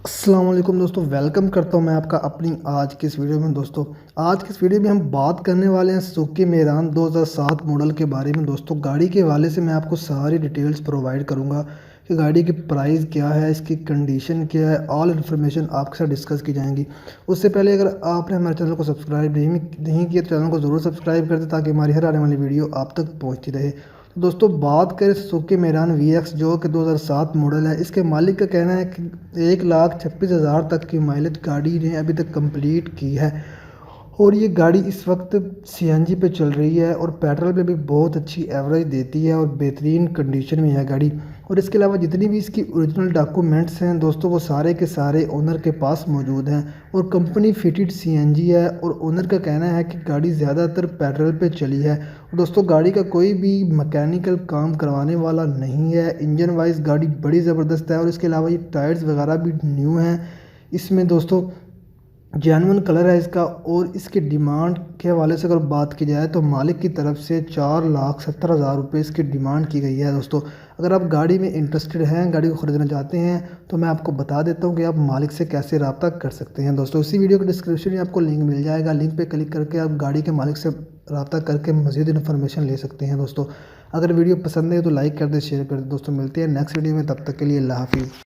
अस्सलाम वालेकुम दोस्तों, वेलकम करता हूं मैं आपका अपनी आज की इस वीडियो में। दोस्तों आज की इस वीडियो में हम बात करने वाले हैं सुजुकी मेरान 2007 मॉडल के बारे में। दोस्तों गाड़ी के हवाले से मैं आपको सारी डिटेल्स प्रोवाइड करूंगा कि गाड़ी की प्राइस क्या है, इसकी कंडीशन क्या है, ऑल इन्फॉर्मेशन आपके साथ डिस्कस की जाएंगी। उससे पहले अगर आपने हमारे चैनल को सब्सक्राइब नहीं किया तो चैनल को ज़रूर सब्सक्राइब कर दें ताकि हमारी हर आने वाली वीडियो आप तक पहुँचती रहे। दोस्तों बात करें सुजुकी मेरान VX जो कि 2007 मॉडल है, इसके मालिक का कहना है कि 1,26,000 तक की माइलेज गाड़ी ने अभी तक कंप्लीट की है और ये गाड़ी इस वक्त CNG पे चल रही है और पेट्रोल पे भी बहुत अच्छी एवरेज देती है और बेहतरीन कंडीशन में है गाड़ी। और इसके अलावा जितनी भी इसकी ओरिजिनल डॉक्यूमेंट्स हैं दोस्तों वो सारे के सारे ओनर के पास मौजूद हैं और कंपनी फिटेड CNG है और ओनर का कहना है कि गाड़ी ज़्यादातर पेट्रोल पे चली है। दोस्तों गाड़ी का कोई भी मैकेनिकल काम करवाने वाला नहीं है। इंजन वाइज गाड़ी बड़ी ज़बरदस्त है और इसके अलावा ये टायर्स वगैरह भी न्यू हैं। इसमें दोस्तों जेन्युइन कलर है इसका। और इसकी डिमांड के हवाले से अगर बात की जाए तो मालिक की तरफ से 4,70,000 रुपये इसकी डिमांड की गई है। दोस्तों अगर आप गाड़ी में इंटरेस्टेड हैं, गाड़ी को ख़रीदना चाहते हैं तो मैं आपको बता देता हूं कि आप मालिक से कैसे रब्ता कर सकते हैं। दोस्तों इसी वीडियो के डिस्क्रिप्शन में आपको लिंक मिल जाएगा, लिंक पे क्लिक करके आप गाड़ी के मालिक से रब्ता करके मज़ीद इन्फॉर्मेशन ले सकते हैं। दोस्तों अगर वीडियो पसंद है तो लाइक कर दें, शेयर कर दें। दोस्तों मिलते हैं नेक्स्ट वीडियो में, तब तक के लिए अल्लाह हाफिज़।